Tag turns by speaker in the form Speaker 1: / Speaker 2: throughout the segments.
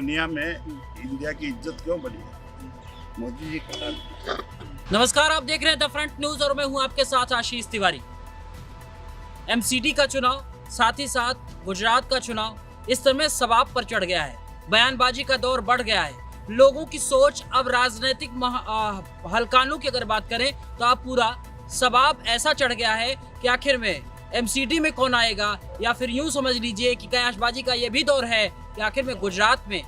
Speaker 1: दुनिया में इंडिया की इज्जत क्यों बढ़ी है? मोदी जी का।
Speaker 2: नमस्कार, आप देख रहे हैं द फ्रंट न्यूज और मैं हूं आपके साथ आशीष तिवारी। एमसीडी का चुनाव, साथ ही साथ गुजरात का चुनाव इस समय सबाब पर चढ़ गया है। बयानबाजी का दौर बढ़ गया है। लोगों की सोच अब राजनीतिक हलकानों की अगर बात करें तो अब पूरा सबाब ऐसा चढ़ गया है कि आखिर में एमसीडी में कौन आएगा, या फिर यूं समझ लीजिए कि कयासबाजी का ये भी दौर है कि आखिर में गुजरात में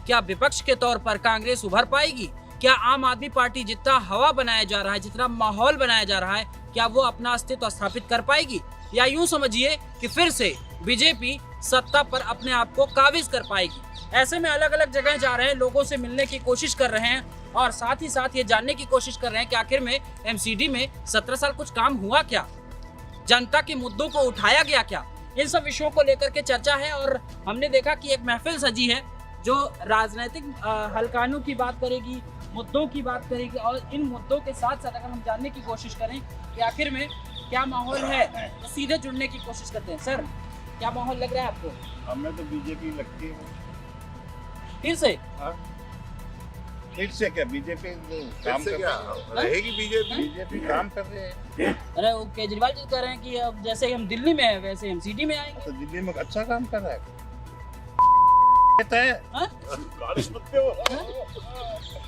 Speaker 2: क्या विपक्ष के तौर पर कांग्रेस उभर पाएगी? क्या आम आदमी पार्टी जितना हवा बनाया जा रहा है, जितना माहौल बनाया जा रहा है, क्या वो अपना अस्तित्व स्थापित कर पाएगी, या यूं समझिए कि फिर से बीजेपी सत्ता पर अपने आप को काबिज कर पाएगी? ऐसे में अलग अलग जगह जा रहे हैं, लोगों से मिलने की कोशिश कर रहे हैं और साथ ही साथ ये जानने की कोशिश कर रहे हैं कि आखिर में एमसीडी में 17 साल कुछ काम हुआ क्या, जनता के मुद्दों को उठाया गया क्या? इन सब विषयों को लेकर के चर्चा है और हमने देखा कि एक महफिल सजी है जो राजनीतिक हलकानों की बात करेगी, मुद्दों की बात करेगी, और इन मुद्दों के साथ साथ अगर हम जानने की कोशिश करें कि आखिर में क्या माहौल है तो सीधे जुड़ने की कोशिश करते हैं। सर, क्या माहौल लग रहा है आपको?
Speaker 1: हमें तो बीजेपी लगती है।
Speaker 2: फिर से
Speaker 1: फिर से क्या बीजेपी काम कर
Speaker 3: रहेगी?
Speaker 1: बीजेपी काम कर रहे हैं।
Speaker 2: अरे वो केजरीवाल जी कह रहे हैं कि अब जैसे हम दिल्ली में है वैसे हम सिटी में आएंगे।
Speaker 1: तो दिल्ली में अच्छा काम कर रहा है।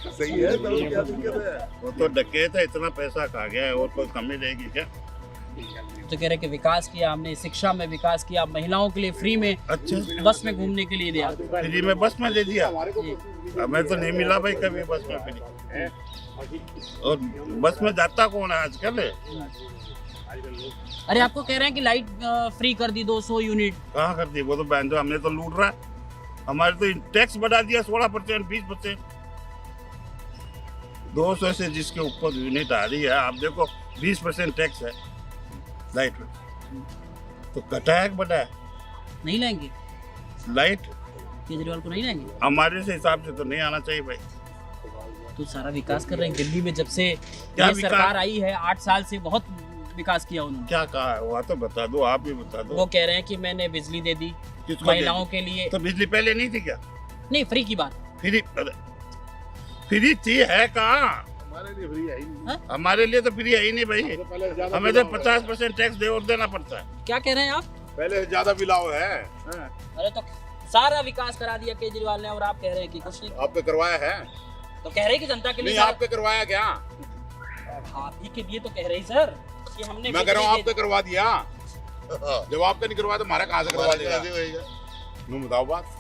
Speaker 3: सही है, तो क्या दिक्कत है?
Speaker 1: वो तो डकैत है, इतना पैसा खा गया है और कोई कमी रहेगी क्या?
Speaker 2: तो कह रहे कि विकास किया हमने, शिक्षा में विकास किया, महिलाओं के लिए फ्री में
Speaker 1: अच्छा
Speaker 2: बस में घूमने के लिए दिया।
Speaker 1: फ्री में बस में दे दिया?
Speaker 2: जी।
Speaker 1: हमें तो नहीं मिला भाई कभी बस में फ्री। और बस में जाता कौन है आजकल?
Speaker 2: अरे आपको कह रहे हैं कि लाइट फ्री कर दी 200 यूनिट।
Speaker 1: कहाँ कर दी? वो तो बैंड हमने तो लूट रहा है। हमारे तो टैक्स बढ़ा दिया 16%, 20%। 200 से जिसके ऊपर यूनिट आ रही है, आप देखो 20% टैक्स है लाइट में। तो कटा है बढ़ा है
Speaker 2: नहीं लाएंगे
Speaker 1: लाइट?
Speaker 2: केजरीवाल को नहीं लाएंगे?
Speaker 1: हमारे से हिसाब से तो नहीं आना चाहिए भाई।
Speaker 2: तो सारा विकास कर रहे हैं दिल्ली में, जब से
Speaker 1: क्या
Speaker 2: ये
Speaker 1: विकास?
Speaker 2: सरकार आई है 8 साल से बहुत विकास किया उन्होंने।
Speaker 1: क्या कहा है वो तो बता दो, आप भी बता दो।
Speaker 2: वो कह रहे हैं कि मैंने बिजली दे दी
Speaker 1: किसको
Speaker 2: महिलाओं
Speaker 1: दे
Speaker 2: के लिए।
Speaker 1: दी? तो बिजली पहले नहीं थी क्या?
Speaker 2: नहीं, फ्री की बात।
Speaker 1: फ्री फ्री थी है कहाँ?
Speaker 3: हमारे लिए फ्री है ही नहीं।
Speaker 1: हमारे लिए तो फ्री है ही नहीं भाई।
Speaker 3: तो पहले ज्यादा
Speaker 1: हमें तो
Speaker 3: बिलाव है।
Speaker 1: 50% टैक्स दे और देना पड़ता है।
Speaker 2: क्या कह रहे हैं आप?
Speaker 3: पहले ज्यादा बिलाव है।
Speaker 2: अरे तो सारा विकास करा दिया केजरीवाल ने और आप कह रहे हैं कि कुछ नहीं।
Speaker 3: आपने करवाया है?
Speaker 2: तो कह रहे हैं कि जनता के लिए
Speaker 3: नहीं, आपने करवाया क्या?
Speaker 2: आप ही के लिए तो कह रहे हैं सर कि हमने
Speaker 3: मैं कह रहा हूँ
Speaker 2: बिजली
Speaker 3: आपने करवा दिया। जब आपने नहीं करवाया तो हमारा कहाँ से करवा देगा? तुम बताओ बात।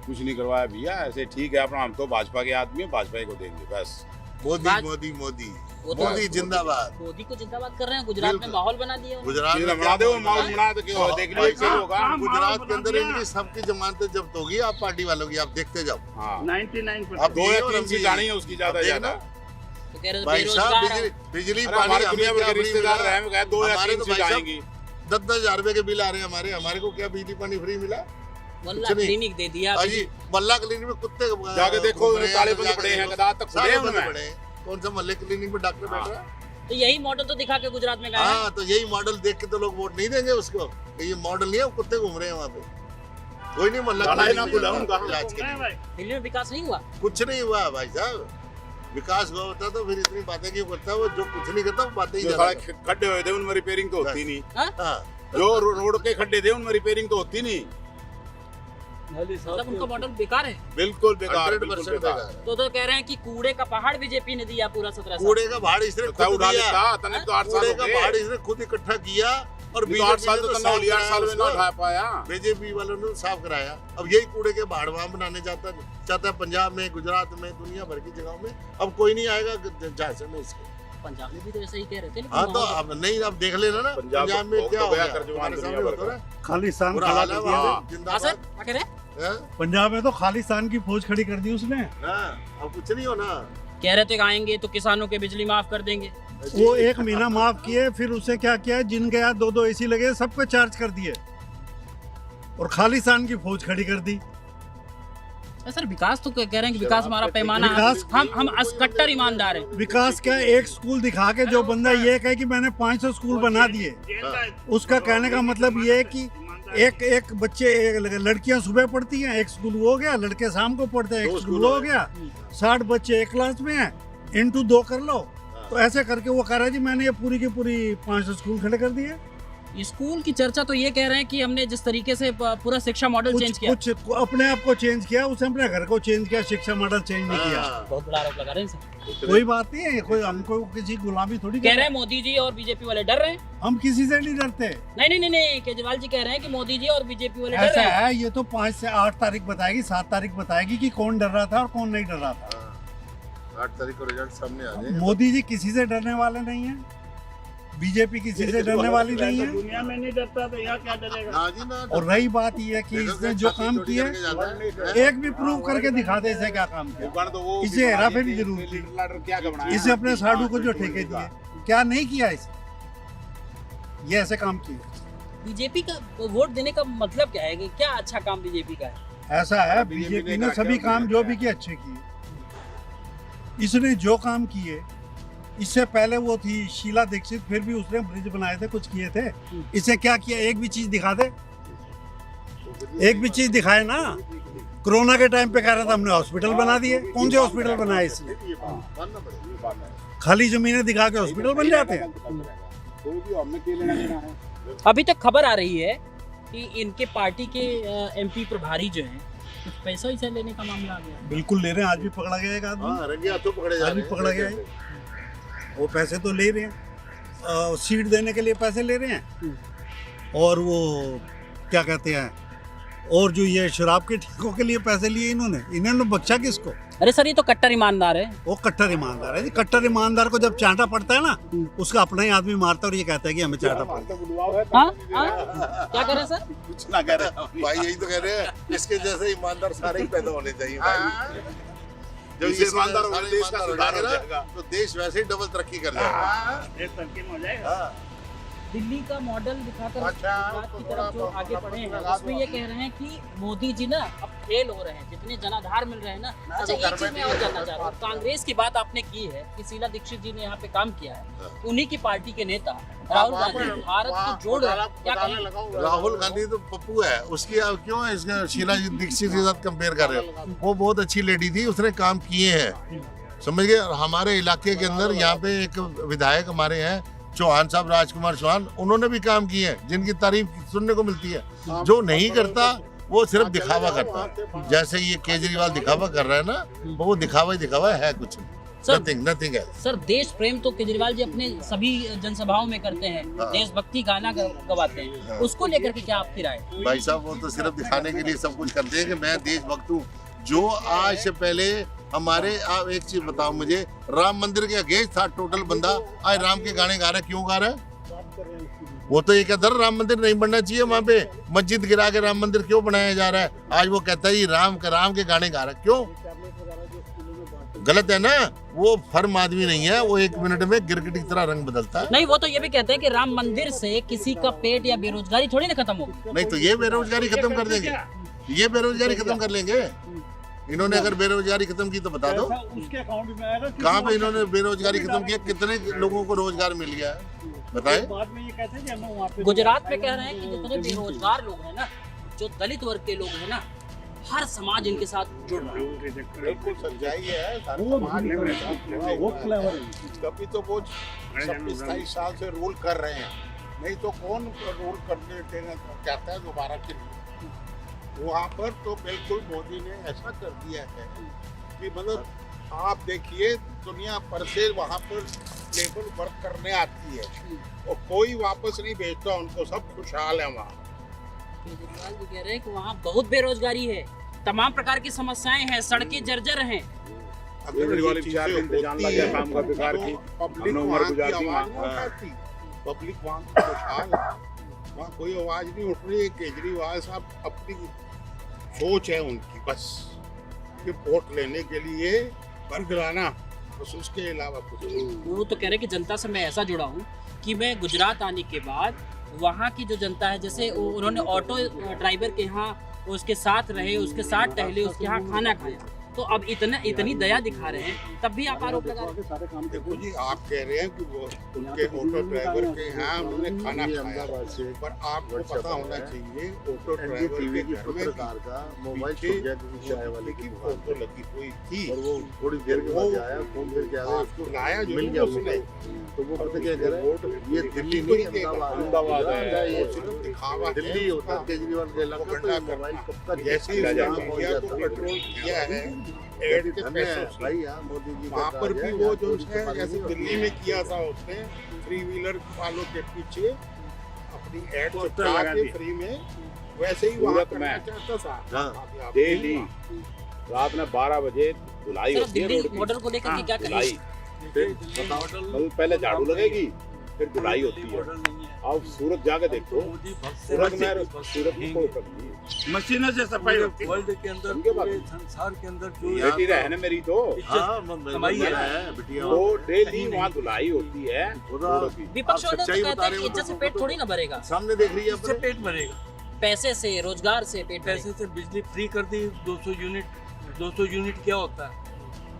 Speaker 3: कुछ नहीं करवाया भैया, ऐसे ठीक है अपना। हम तो भाजपा के आदमी है, भाजपा को देंगे बस।
Speaker 4: मोदी
Speaker 2: बात-
Speaker 4: मोदी मोदी
Speaker 2: वो तो
Speaker 4: मोदी जिंदाबाद।
Speaker 2: मोदी को जिंदाबाद कर रहे हैं। गुजरात में
Speaker 4: बिल्कुल।
Speaker 2: माहौल बना दिया उन्होंने।
Speaker 4: गुजरात में
Speaker 3: बना दो, माहौल बना तो क्यों? देख लो एक होगा।
Speaker 4: गुजरात के अंदर इनकी सबकी जमानतें जब्त होगी, आप पार्टी वालों की, आप देखते जाओ।
Speaker 3: हाँ,
Speaker 1: 99%
Speaker 4: अब
Speaker 3: 2 या
Speaker 4: और
Speaker 3: 3
Speaker 4: अभी-
Speaker 3: सीट आनी है उसकी ज्यादा
Speaker 4: अब
Speaker 3: ज्यादा।
Speaker 4: देखना।
Speaker 2: तो कह रहे हैं
Speaker 4: भाई साहब,
Speaker 2: बेरोजगार
Speaker 4: बिजली
Speaker 3: अरे
Speaker 4: पानी
Speaker 3: हमारे
Speaker 4: हमें
Speaker 3: दुनिया भर
Speaker 4: क्या
Speaker 3: के
Speaker 4: फ्री
Speaker 3: रिश्तेदार
Speaker 4: मिला?
Speaker 3: रहे हैं, कहा 2 या
Speaker 4: हमारे
Speaker 3: 3
Speaker 4: तो
Speaker 3: सीट
Speaker 4: भाई साहब
Speaker 3: आएंगी।
Speaker 4: 10-10 हजार रुपए के बिल आ रहे हैं हमारे को क्या बिजली पानी फ्री मिला?
Speaker 2: वल्ला
Speaker 4: कुछ नहीं।
Speaker 2: क्लिनिक दे दिया।
Speaker 4: अजी मल्ला क्लिनिक में कुत्ते
Speaker 3: जाके देखो,
Speaker 4: घूम रहे हैं,
Speaker 3: ताले
Speaker 4: जाके
Speaker 3: बंद पड़े हैं,
Speaker 4: देखो।
Speaker 3: गदा तक खुले
Speaker 4: सारे
Speaker 3: हैं
Speaker 4: बंद
Speaker 3: उनमें।
Speaker 4: पड़े हैं। कौन सा मल्ले क्लिनिक में डॉक्टर बैठ रहा है?
Speaker 2: तो यही मॉडल तो दिखा के गुजरात में गए हैं।
Speaker 4: हाँ, तो यही मॉडल देख के तो लोग वोट नहीं देंगे उसको। ये मॉडल नहीं है, वो कुत्ते घूम रहे हैं वहाँ पे। कोई नहीं मल्ला
Speaker 1: गाना ही
Speaker 4: क्लिनिक
Speaker 1: ना
Speaker 4: में
Speaker 1: बुलाओ,
Speaker 4: जाता
Speaker 1: गाना
Speaker 4: इलाज के लिए।
Speaker 2: दिल्ली में विकास नहीं हुआ।
Speaker 4: कुछ नहीं हुआ भाई साहब। विकास हुआ होता तो फिर इतनी बातें क्यों करता है? वो जो कुछ नहीं करता वो बातें ही
Speaker 3: जो
Speaker 4: ज्यादा
Speaker 3: सड़क खड्डे हुए थे उनमें रिपेयरिंग तो होती नहीं।
Speaker 4: करता है। हाँ,
Speaker 3: जो रोड के खड्डे थे उनमें रिपेयरिंग तो होती नहीं।
Speaker 2: मतलब उनका मॉडल बेकार है।
Speaker 3: बिल्कुल बेकार,
Speaker 4: 100%
Speaker 3: बिल्कुल बेकार।
Speaker 4: बेकार।
Speaker 2: तो कह रहे हैं कि कूड़े का पहाड़ बीजेपी ने दिया पूरा 17 साल।
Speaker 4: कूड़े का भाड़ इसने
Speaker 3: तो
Speaker 4: खुद
Speaker 3: उठा
Speaker 4: दिया।
Speaker 3: लेता, तने तो 8 साल
Speaker 4: कूड़े
Speaker 3: हो
Speaker 4: का
Speaker 3: गए।
Speaker 4: भाड़ इसने खुद इकट्ठा किया और
Speaker 3: तो 8 साल तो तन्ना हो लिया, 8 साल में ना उठा पाया।
Speaker 4: बीजेपी वालों ने साफ कराया। अब यही कूड़े के भाड़ वहां बनाने चाहता है पंजाब में, गुजरात में, दुनिया भर की जगहों में। अब कोई नहीं आएगा झांसे में इसके।
Speaker 2: पंजाब में भी तो ऐसा ही कह रहे थे।
Speaker 4: हाँ, तो अब नहीं, अब देख लेना ना
Speaker 3: पंजाब
Speaker 4: पंजाब में
Speaker 3: तो
Speaker 4: क्या हो
Speaker 3: गया
Speaker 4: गया।
Speaker 3: कर जवान
Speaker 4: तुम्हारे
Speaker 3: दुनिया
Speaker 4: सामने
Speaker 3: भर
Speaker 4: होता
Speaker 3: का।
Speaker 4: ना,
Speaker 5: खालिस्तान
Speaker 4: बुरा
Speaker 5: खड़ा
Speaker 4: हाल
Speaker 5: कर
Speaker 4: है
Speaker 5: दिया।
Speaker 4: वहाँ।
Speaker 2: हाँ सर,
Speaker 4: जिंदाबाद।
Speaker 2: क्या कह रहे हैं?
Speaker 4: हाँ?
Speaker 5: पंजाब में तो खालिस्तान की फौज खड़ी कर दी उसने।
Speaker 4: हाँ, अब कुछ नहीं होना।
Speaker 2: कह रहे थे कि आएंगे तो किसानों के बिजली माफ कर देंगे।
Speaker 5: वो 1 महीना माफ किए, फिर उसे क्या किया, जिनके यहाँ 2-2 एसी लगे सबको चार्ज कर दिए और खालिस्तान की फौज खड़ी कर दी।
Speaker 2: सर विकास तो कह रहे हैं कि विकास हमारा पैमाना है।
Speaker 5: विकास-
Speaker 2: हम कट्टर ईमानदार हैं।
Speaker 5: विकास क्या, एक स्कूल दिखा के जो बंदा ये कहे कि मैंने 500 स्कूल बना दिए, उसका कहने का मतलब ये है कि एक बच्चे लड़कियां सुबह पढ़ती हैं, एक स्कूल वो हो गया, लड़के शाम को पढ़ते हैं,
Speaker 4: दो
Speaker 5: एक स्कूल
Speaker 4: स्कूल
Speaker 5: वो
Speaker 4: हो
Speaker 5: हो गया, 60 बच्चे एक क्लास में हैं, इनटू 2 कर लो। तो ऐसे करके वो कह रहा है जी मैंने ये पूरी की पूरी 5 स्कूल खड़े कर दिए।
Speaker 2: स्कूल की चर्चा तो ये कह रहे हैं कि हमने जिस तरीके से पूरा शिक्षा मॉडल चेंज किया,
Speaker 5: कुछ अपने आप को चेंज किया, उसने अपने घर को चेंज किया, शिक्षा मॉडल चेंज नहीं किया।
Speaker 4: हाँ।
Speaker 2: बहुत बड़ा आरोप लगा रहे हैं सर।
Speaker 5: कोई बात नहीं है, कोई हमको किसी गुलामी थोड़ी
Speaker 2: कह रहे हैं मोदी जी और बीजेपी वाले डर रहे हैं।
Speaker 5: हम किसी से नहीं डरते।
Speaker 2: नहीं, केजरीवाल जी कह रहे हैं कि मोदी जी और बीजेपी वाले डर
Speaker 5: ऐसा
Speaker 2: रहे हैं।
Speaker 5: है, ये तो 5 से 8 तारीख बताएगी, 7 तारीख बताएगी कि कौन डर रहा था और कौन नहीं डर रहा था।
Speaker 4: 8 तारीख को रिजल्ट सामने आ जाएगा।
Speaker 5: मोदी जी किसी से डरने वाले नहीं है, बीजेपी किसी से डरने वाली नहीं है।
Speaker 1: दुनिया में नहीं डरता तो यहाँ क्या डरेगा?
Speaker 4: ना जी ना।
Speaker 5: और रही बात ये है कि इसने जो काम किया, एक भी प्रूव करके दिखा दे इसे क्या काम किया।
Speaker 3: ऊपर तो वो
Speaker 5: इसे हेराफेरी जरूर की।
Speaker 3: क्या घबराया?
Speaker 5: इसे अपने साधु को जो ठेके दिए, क्या नहीं किया इसे, ये ऐसे काम किए।
Speaker 2: बीजेपी का वोट देने का मतलब क्या है कि क्या अच्छा काम बीजेपी का है?
Speaker 5: ऐसा है, बीजेपी ने सभी काम जो भी किए अच्छे किए। इसने जो काम किए, इससे पहले वो थी शीला दीक्षित, फिर भी उसने ब्रिज बनाए थे, कुछ किए थे। इसे क्या किया, एक भी चीज दिखा दे, एक भी चीज दिखाए ना। कोरोना के टाइम पे कह रहा था हमने हॉस्पिटल बना दिए, कौन से हॉस्पिटल बनाए इसने? खाली जमीनें दिखा के हॉस्पिटल बन जाते हैं।
Speaker 2: अभी तक खबर आ रही है कि इनके पार्टी के एमपी प्रभारी जो हैं कुछ पैसा वैसा लेने का मामला आ गया।
Speaker 5: बिल्कुल ले रहे हैं, आज भी पकड़ा गया एक आदमी,
Speaker 4: हाँ, रंगे हाथों पकड़े जा
Speaker 5: आज भी
Speaker 4: रहे हैं।
Speaker 5: पकड़ा गया है। वो पैसे तो ले रहे हैं, सीट देने के लिए पैसे ले रहे हैं, और वो क्या कहते हैं, और जो ये शराब के ठेकों के लिए पैसे लिए इन्होंने बख्शा किसको?
Speaker 2: अरे सर, ये तो कट्टर ईमानदार है।
Speaker 5: वो कट्टर ईमानदार है जी। कट्टर ईमानदार को जब चांटा पड़ता है ना, उसका अपना ही आदमी मारता है और ये कहता है कि हमें चांटा पड़ता है।
Speaker 2: हाँ? क्या कह रहे हैं सर?
Speaker 3: कुछ ना कह रहे
Speaker 4: भाई यही तो कह रहे हैं, इसके जैसे ईमानदार सारे ही पैदा होने चाहिए भाई। जब
Speaker 3: इससे
Speaker 4: ये
Speaker 3: ईमानदार हो
Speaker 4: सारे
Speaker 3: देश का
Speaker 4: ईमानदार
Speaker 3: सुधार हो
Speaker 4: जाएगा,
Speaker 3: जाएगा।
Speaker 4: तो देश वैसे ही डबल तरक्की कर जाएगा।
Speaker 1: देश तरक्की में हो जाएगा।
Speaker 2: दिल्ली का मॉडल दिखाकर
Speaker 3: अच्छा,
Speaker 2: गुजरात की तरफ जो आगे बढ़े हैं, उसमें ये कह रहे हैं कि मोदी जी ना अब फेल हो रहे हैं, जितने जनाधार मिल रहे हैं ना। अच्छा, एक चीज मैं और जानना चाह रहा हूँ, कांग्रेस की बात आपने की है कि शीला दीक्षित जी ने यहाँ पे काम किया है, उन्हीं की पार्टी के नेता राहुल गांधी भारत को जोड़ रहे हैं, क्या कहें?
Speaker 4: राहुल गांधी तो पप्पू है, उसकी अब क्यों इसका शीला दीक्षित के साथ कंपेयर कर रहे हो? वो बहुत अच्छी लेडी थी, उसने काम किए हैं, समझ गए। हमारे इलाके के अंदर यहाँ पे एक विधायक हमारे हैं चौहान साहब, राजकुमार चौहान, उन्होंने भी काम किए हैं, जिनकी तारीफ सुनने को मिलती है। जो नहीं करता वो सिर्फ दिखावा करता है, जैसे ये केजरीवाल दिखावा कर रहा है ना, वो दिखावा ही दिखावा है, कुछ
Speaker 2: सर,
Speaker 4: नथिंग है।
Speaker 2: सर, देश प्रेम तो केजरीवाल जी अपने सभी जनसभाओं में करते हैं, देशभक्ति गाना गवाते हैं, उसको लेकर के क्या आपकी राय?
Speaker 4: भाई साहब वो तो सिर्फ दिखाने के लिए सब कुछ करते हैं कि मैं देशभक्त हूँ। जो आज से पहले हमारे, आप एक चीज बताओ मुझे, राम मंदिर के अगेंस्ट था टोटल बंदा, आज राम के गाने गा रहा है, क्यों गा रहा है? वो तो ये कहता है राम मंदिर नहीं बनना चाहिए, वहाँ पे मस्जिद गिरा के राम मंदिर क्यों बनाया जा रहा है? आज वो कहता है राम के गाने गा रहा है, क्यों? गलत है ना। वो फर्म आदमी नहीं है, वो 1 मिनट में गिरगिट की तरह रंग बदलता है।
Speaker 2: नहीं, वो तो ये भी कहते हैं कि राम मंदिर से किसी का पेट या बेरोजगारी थोड़ी ना खत्म होगी।
Speaker 4: नहीं तो ये बेरोजगारी खत्म कर देंगे, ये बेरोजगारी खत्म कर लेंगे। इन्होंने अगर बेरोजगारी खत्म की तो बता दो,
Speaker 5: उसके अकाउंट में आएगा।
Speaker 4: कहाँ पे इन्होंने बेरोजगारी खत्म किया? कितने लोगों को रोजगार मिल गया है बताएं?
Speaker 5: बाद में ये कहते हैं कि हमें वहाँ पे
Speaker 2: गुजरात में कह रहे हैं कि जितने बेरोजगार लोग हैं ना, जो दलित वर्ग के लोग हैं ना, हर समाज इनके साथ जुड़ रहा है।
Speaker 3: बिल्कुल सच्चाई है।
Speaker 5: वो क्लेवर है।
Speaker 3: तभी तो वो 27 साल से रूल कर रहे हैं, नहीं तो कौन रूल करने देना चाहता है दोबारा के लिए? वहाँ पर तो बिल्कुल मोदी ने ऐसा कर दिया है कि मतलब आप देखिए दुनिया भर से वहाँ पर लेबर वर्क करने आती है और कोई वापस नहीं भेजता उनको, सब खुशहाल है वहाँ।
Speaker 2: केजरीवाल जी कह रहे हैं कि वहाँ बहुत बेरोजगारी है, तमाम प्रकार की समस्याएं हैं, सड़कें जर्जर हैं।
Speaker 3: अगर ये चीजें होती है काम का बेकार की पब्लिक वहाँ की आवाज नहीं उठाती, पब्लिक वहाँ की खुशहाल है, वहाँ कोई आवाज नहीं उठ रही है। केजरीवाल साहब अपनी सोच है उनकी बस कि वोट लेने के लिए बरगराना, बस उसके अलावा कुछ नहीं।
Speaker 2: वो तो कह रहे हैं कि जनता से मैं ऐसा जुड़ा हूँ कि मैं गुजरात आने के बाद वहाँ की जो जनता है, जैसे उन्होंने ऑटो ड्राइवर के यहाँ उसके साथ रहे, उसके साथ टहले, उसके यहाँ खाना खाया, तो अब इतनी दया दिखा रहे हैं, तब भी आप आरोप लगा रहे हैं।
Speaker 3: देखो जी, आप कह रहे हैं कि वो उनके ऑटो ड्राइवर के यहाँ उन्होंने खाना खाया, पर आपको पता होना चाहिए ऑटो ड्राइवर के घर में
Speaker 4: का मोबाइल छूट गया किसी चाय वाले
Speaker 3: की फोटो लगी हुई थी
Speaker 4: और वो थोड़ी देर के बाद आया, फोन करके आया,
Speaker 3: आपको लाया जो
Speaker 4: मिल गया
Speaker 3: उसने,
Speaker 4: तो वो पता क्या कह रहा है, ये दिल्ली नहीं अहमदाबाद है, ये
Speaker 3: सिर्फ दिखावा है
Speaker 4: दिल्ली होता
Speaker 3: उसका।
Speaker 4: केजरीवाल के इलाका
Speaker 3: वो
Speaker 4: तो
Speaker 3: गंदा
Speaker 4: मोबाइल
Speaker 3: करना।
Speaker 4: कब का
Speaker 3: जैसे ही
Speaker 4: जैसे
Speaker 3: उसने इंडिया को कंट्रोल किया है एड के पैसों से,
Speaker 4: भाई यार मोदी जी का
Speaker 3: वहाँ पर
Speaker 4: राज
Speaker 3: भी
Speaker 4: है,
Speaker 3: वो
Speaker 4: यहाँ
Speaker 3: जो
Speaker 4: तो उसके
Speaker 3: है
Speaker 4: बारे
Speaker 3: जैसे
Speaker 4: में
Speaker 3: दिल्ली में किया था उसने, 3 व्हीलर वालों के पीछे अपनी एड चिपका के फ्री में, वैसे ही वहाँ करना चाहता था।
Speaker 4: हाँ।
Speaker 3: अभी आप
Speaker 6: डेली रात में 12 बजे धुलाई
Speaker 2: सर,
Speaker 6: होती है
Speaker 2: दिल्ली
Speaker 6: रोड की।
Speaker 2: मॉडल को लेकर के क्या
Speaker 6: धुलाई
Speaker 2: कहेंगे?
Speaker 6: मतलब पहले झाड़ू लगेगी, फिर धुलाई होती है। आप सूरत जाके देखो, सूरत में सूरत में कोई कमी नहीं है।
Speaker 1: मशीनों से सफाई होती है।
Speaker 7: वर्ल्ड के अंदर,
Speaker 6: उनके बाद
Speaker 7: पूरे संसार के अंदर जो
Speaker 4: यहाँ
Speaker 6: बेटी रहे ना मेरी तो,
Speaker 4: हाँ
Speaker 7: कमाई
Speaker 4: है बिटिया
Speaker 6: वो डेली वहाँ धुलाई होती है रोडों की।
Speaker 2: विपक्ष
Speaker 4: आप
Speaker 2: वाले तो
Speaker 4: सच्चाई
Speaker 2: कहते
Speaker 4: बता
Speaker 2: हैं
Speaker 4: रहे
Speaker 2: कि
Speaker 4: हो
Speaker 2: इज्जत से
Speaker 4: तो
Speaker 2: पेट थोड़ी ना भरेगा,
Speaker 4: सामने देख रही है
Speaker 7: इससे पेट भरेगा।
Speaker 2: पैसे से, रोजगार से पेट भरेगा।
Speaker 7: पैसे से बिजली फ्री कर दी 200 यूनिट। 200 यूनिट क्या होता है?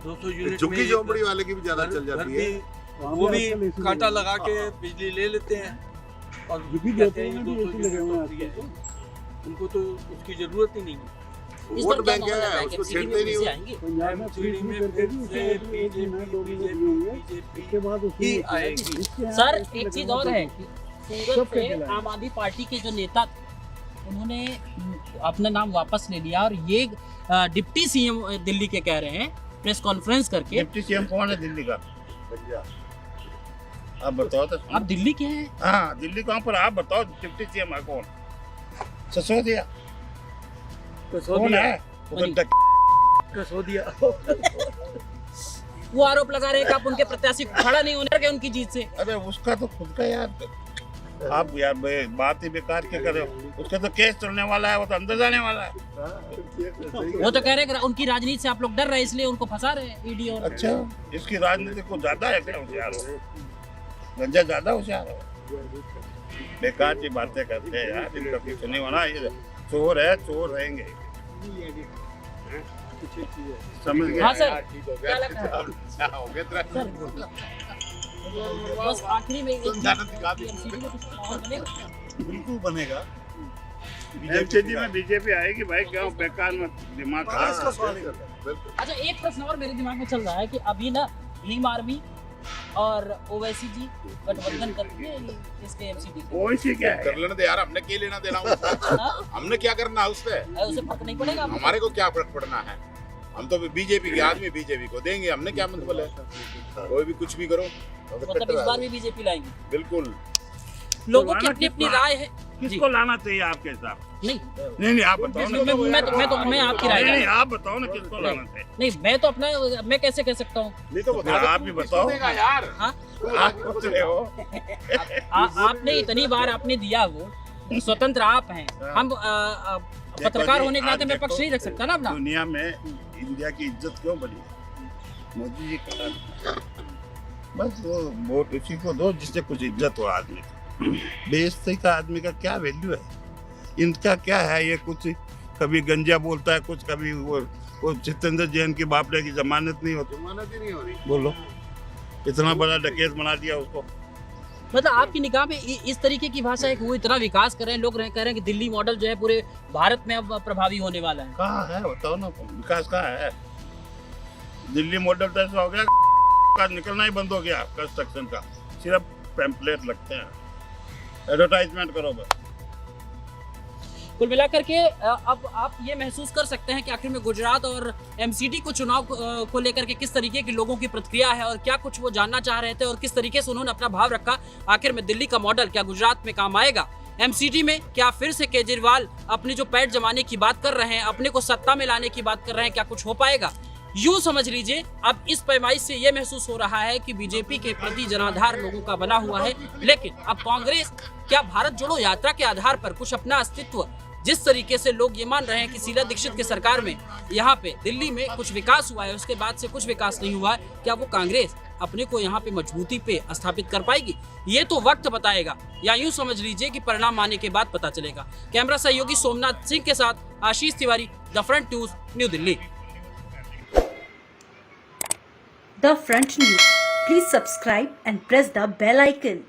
Speaker 7: 200 यूनिट
Speaker 4: झुग्गी
Speaker 7: में
Speaker 4: झोंपड़ी वाले की भी ज्यादा
Speaker 7: घर-
Speaker 4: चल
Speaker 7: घर
Speaker 4: जाती है।
Speaker 7: भी वो भी कांटा लगा के बिजली ले लेते हैं और कहते हैं 200 यूनिट तो फ्री है। उनको तो उसकी जरूरत ही नहीं है।
Speaker 2: इस
Speaker 4: वोट
Speaker 2: बार क्या
Speaker 4: बैंक
Speaker 2: माहौल
Speaker 4: है,
Speaker 2: है कि
Speaker 4: उसको
Speaker 2: MCD में
Speaker 4: छेड़ते नहीं
Speaker 2: कैसे
Speaker 4: हो।
Speaker 2: आएंगे?
Speaker 7: एमसीडी में फिर से बीजेपी ही आएगी।
Speaker 2: सर, एक चीज और है कि सूरत से आम आदमी पार्टी के जो नेता थे, उन्होंने अपना नाम वापस ले लिया और ये डिप्टी सीएम दिल्ली के कह रहे हैं प्रेस कॉन्फ्रेंस करके।
Speaker 1: डिप्टी सीएम कौन है दिल्ली का? आप बताओ तो।
Speaker 2: आप दिल्ली के हैं?
Speaker 1: हाँ, दिल्ली कहाँ पर? आप बताओ डिप्टी सीएम है कौन? सिसोदिया कौन है? वो तो
Speaker 7: कसौदिया।
Speaker 2: वो आरोप लगा रहे हैं कि आप उनके प्रत्याशी खड़ा नहीं होने के उनकी जीत से।
Speaker 1: अरे उसका तो खुद का यार, आप यार बात ही बेकार के कर रहे हो। उसका तो केस चलने वाला है, वो तो अंदर जाने वाला है।
Speaker 2: वो तो कह रहे हैं कि उनकी राजनीति से आप लोग डर रहे हैं, इसलिए उनको फंसा रहे हैं ईडी। और
Speaker 1: अच्छा, इसकी राजनीति को ज्यादा है क्या होशियार हो? गंजा ज्यादा होशियार हो? बेकार की बातें करते हैं यार, इनका कुछ नहीं होना। ये चोर है, चोर रहेंगे। समझ गए?
Speaker 2: हाँ सर,
Speaker 6: ठीक हो
Speaker 2: क्या
Speaker 6: गया,
Speaker 2: लग रहा है?
Speaker 6: अच्छा हो गया तेरा।
Speaker 2: बस आखिरी में एक
Speaker 6: जाना दिखा दी।
Speaker 2: MCD में कुछ माहौल बनेगा?
Speaker 5: बिल्कुल बनेगा।
Speaker 1: एमसीडी में बीजेपी आएगी भाई, क्यों बेकार में दिमाग खराब?
Speaker 2: अच्छा, एक प्रश्न और मेरे दिमाग में चल रहा है कि अभी ना भीम आर्मी और ओवैसी जी गठबंधन करके इसके एमसीडी
Speaker 1: ओवैसी क्या है?
Speaker 6: कर लेने दे यार, हमने क्या लेना देना उससे? हमने क्या करना है उससे?
Speaker 2: उसे फर्क नहीं पड़ेगा आपको?
Speaker 6: हमारे को क्या फर्क पड़ना है? हम तो बीजेपी के आदमी, बीजेपी को देंगे, हमने क्या मतलब है? कोई भी कुछ भी करो,
Speaker 2: मतलब इस बार भी बीजेपी लाएंगे।
Speaker 6: बिल्कुल।
Speaker 2: लोगों की अपनी अपनी राय है।
Speaker 1: किसको लाना चाहिए आपके हिसाब?
Speaker 2: नहीं
Speaker 1: नहीं, आप बताओ ना।
Speaker 2: मैं आपकी राय
Speaker 1: नहीं,
Speaker 2: का-
Speaker 1: आप बताओ ना किसको लाना चाहिए।
Speaker 2: नहीं, मैं तो अपना, मैं कैसे कह सकता हूँ?
Speaker 6: नहीं तो बता दो,
Speaker 1: आप ही बताओ।
Speaker 6: देगा यार।
Speaker 2: हाँ?
Speaker 1: आप पूछ रहे हो।
Speaker 2: आपने इतनी बार आपने दिया, वो स्वतंत्र आप हैं। हम पत्रकार होने के नाते मैं पक्ष नहीं रख सकता ना अपना।
Speaker 1: दुनिया में इंडिया की इज्जत क्यों बढ़ी है? मोदी जी का बस वो वोट उसी को दो जिससे कुछ इज्जत हो आदमी की। बेइज्जती का आदमी का क्या वैल्यू है? इनका क्या है? ये कुछ कभी गंजा बोलता है, कुछ कभी वो जितेंद्र जैन की बापड़े की जमानत नहीं होती।
Speaker 4: जमानत ही नहीं हो रही।
Speaker 1: बोलो, इतना बड़ा डकैत बना दिया उसको।
Speaker 2: मतलब आपकी निगाह में इस तरीके की भाषा है कि वो इतना विकास कर रहे हैं, लोग कह रहे हैं कि दिल्ली मॉडल जो है पूरे भारत में अब प्रभावी होने वाला है।
Speaker 1: कहाँ है बताओ ना, विकास कहाँ है? दिल्ली मॉडल तो ऐसा हो गया का निकलना ही बंद हो गया कंस्ट्रक्शन का, सिर्फ पैम्पलेट लगते हैं, एडवर्टाइजमेंट करो बस।
Speaker 2: कुल मिलाकर के अब आप ये महसूस कर सकते हैं कि आखिर में गुजरात और एमसीडी को चुनाव को लेकर के किस तरीके की लोगों की प्रतिक्रिया है और क्या कुछ वो जानना चाह रहे थे और किस तरीके से उन्होंने अपना भाव रखा। आखिर में दिल्ली का मॉडल क्या गुजरात में काम आएगा? एमसीडी में क्या फिर से केजरीवाल अपनी जो पैठ जमाने की बात कर रहे हैं, अपने को सत्ता में लाने की बात कर रहे हैं, क्या कुछ हो पाएगा? यूं समझ लीजिए, अब इस पैमाइश से यह महसूस हो रहा है कि बीजेपी के प्रति जनाधार लोगों का बना हुआ है, लेकिन अब कांग्रेस क्या भारत जोड़ो यात्रा के आधार पर कुछ अपना अस्तित्व, जिस तरीके से लोग ये मान रहे हैं कि शीला दीक्षित की सरकार में यहाँ पे दिल्ली में कुछ विकास हुआ है, उसके बाद से कुछ विकास नहीं हुआ है, क्या वो कांग्रेस अपने को यहाँ पे मजबूती पे स्थापित कर पाएगी? ये तो वक्त बताएगा, या यूं समझ लीजिए कि परिणाम आने के बाद पता चलेगा। कैमरा सहयोगी सोमनाथ सिंह के साथ Ashish Tiwari, the front news, New Delhi.
Speaker 8: The Front News. Please subscribe and press the bell icon.